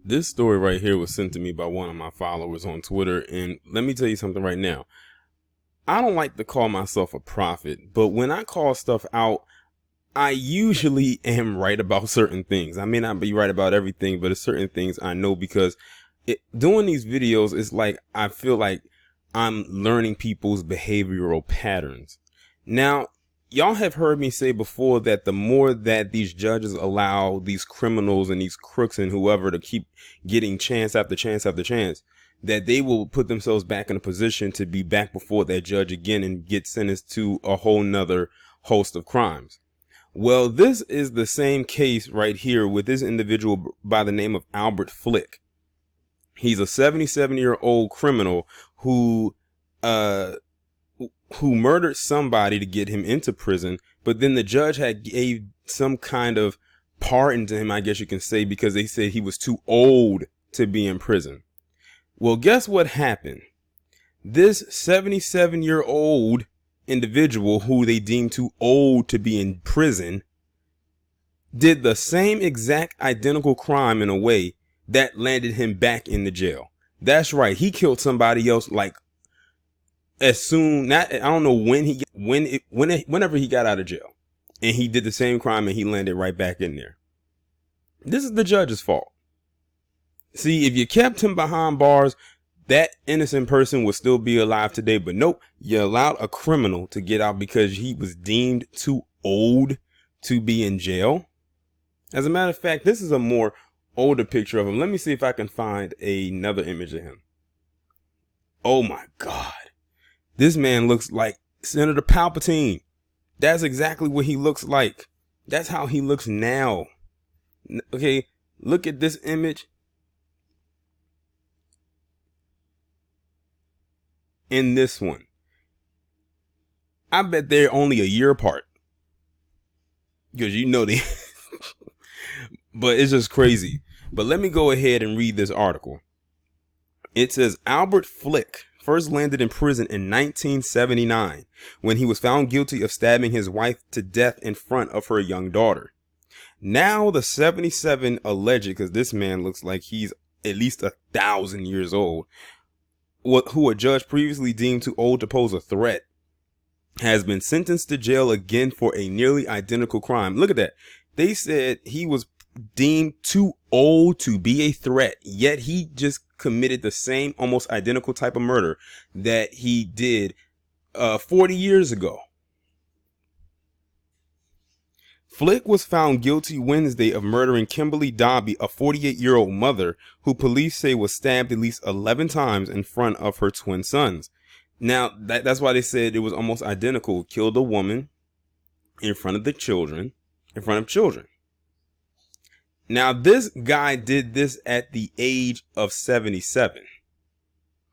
This story right here was sent to me by one of my followers on Twitter, and let me tell you something right now. I don't like to call myself a prophet, but when I call stuff out, I usually am right about certain things. I may not be right about everything, but it's certain things I know because doing these videos is like I feel like I'm learning people's behavioral patterns. Now, y'all have heard me say before that the more that these judges allow these criminals and these crooks and whoever to keep getting chance after chance after chance, that they will put themselves back in a position to be back before that judge again and get sentenced to a whole nother host of crimes. Well, this is the same case right here with this individual by the name of Albert Flick. He's a 77-year-old criminal who murdered somebody to get him into prison, but then the judge had gave some kind of pardon to him, I guess you can say, because they said he was too old to be in prison. Well, guess what happened? This 77-year-old individual who they deemed too old to be in prison did the same exact identical crime in a way that landed him back in the jail. That's right. He killed somebody else like as soon, not, I don't know whenever he got out of jail, and he did the same crime and he landed right back in there. This is the judge's fault. See, if you kept him behind bars, that innocent person would still be alive today. But nope, you allowed a criminal to get out because he was deemed too old to be in jail. As a matter of fact, this is a more older picture of him. Let me see if I can find another image of him. Oh my God. This man looks like Senator Palpatine. That's exactly what he looks like. That's how he looks now. Okay, look at this image. In this one. I bet they're only a year apart. Because you know they... But it's just crazy. But let me go ahead and read this article. It says Albert Flick first landed in prison in 1979 when he was found guilty of stabbing his wife to death in front of her young daughter. Now the 77 alleged, because this man looks like he's at least 1,000 years old, who a judge previously deemed too old to pose a threat, has been sentenced to jail again for a nearly identical crime. Look at that. They said he was deemed too old to be a threat, yet he just committed the same almost identical type of murder that he did 40 years ago. Flick was found guilty Wednesday of murdering Kimberly Dobby, a 48-year-old mother who police say was stabbed at least 11 times in front of her twin sons. Now, that's why they said it was almost identical. Killed a woman in front of the children, Now, this guy did this at the age of 77.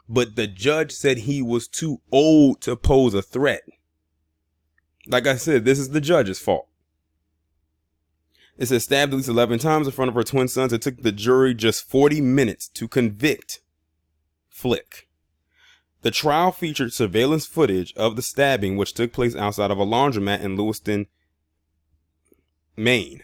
But the judge said he was too old to pose a threat. Like I said, this is the judge's fault. It says stabbed at least 11 times in front of her twin sons. It took the jury just 40 minutes to convict Flick. The trial featured surveillance footage of the stabbing, which took place outside of a laundromat in Lewiston, Maine.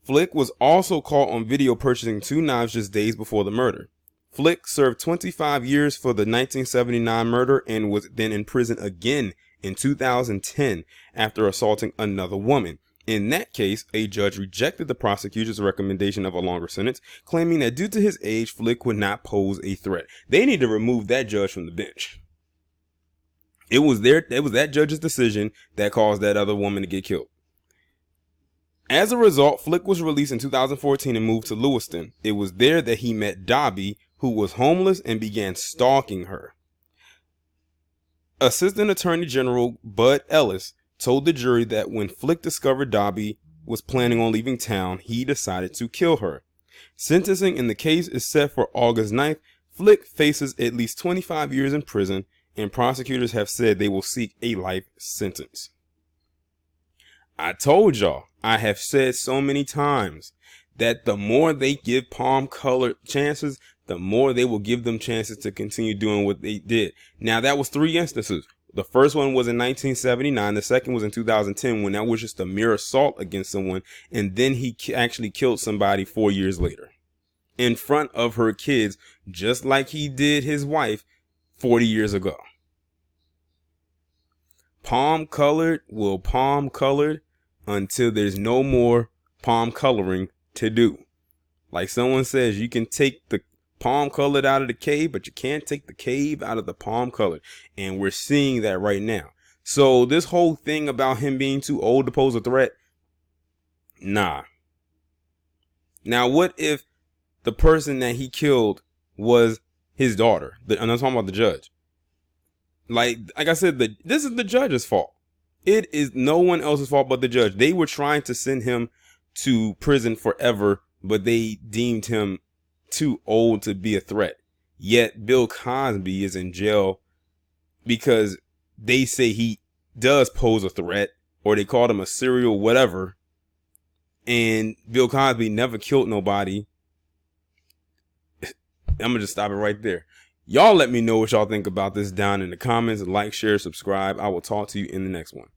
Flick was also caught on video purchasing 2 knives just days before the murder. Flick served 25 years for the 1979 murder and was then in prison again in 2010 after assaulting another woman. In that case, a judge rejected the prosecutor's recommendation of a longer sentence, claiming that due to his age, Flick would not pose a threat. They need to remove that judge from the bench. It was that judge's decision that caused that other woman to get killed. As a result, Flick was released in 2014 and moved to Lewiston. It was there that he met Dobby, who was homeless, and began stalking her. Assistant Attorney General Bud Ellis told the jury that when Flick discovered Dobby was planning on leaving town, he decided to kill her. Sentencing in the case is set for August 9th. Flick faces at least 25 years in prison, and prosecutors have said they will seek a life sentence. I told y'all, I have said so many times that the more they give palm-colored chances, the more they will give them chances to continue doing what they did. Now, that was 3 instances. The first one was in 1979. The second was in 2010 when that was just a mere assault against someone. And then he actually killed somebody 4 years later. in front of her kids, just like he did his wife 40 years ago. Palm colored will palm colored until there's no more palm coloring to do. Like someone says, you can take the palm colored out of the cave, but you can't take the cave out of the palm colored. And we're seeing that right now. So this whole thing about him being too old to pose a threat, nah. Now, what if the person that he killed was his daughter? And I'm talking about the judge. Like I said, this is the judge's fault. It is no one else's fault but the judge. They were trying to send him to prison forever, but they deemed him too old to be a threat. Yet Bill Cosby is in jail because they say he does pose a threat, or they called him a serial whatever. And Bill Cosby never killed nobody. I'm gonna just stop it right there. Y'all let me know what y'all think about this down in the comments. Like, share, subscribe. I will talk to you in the next one.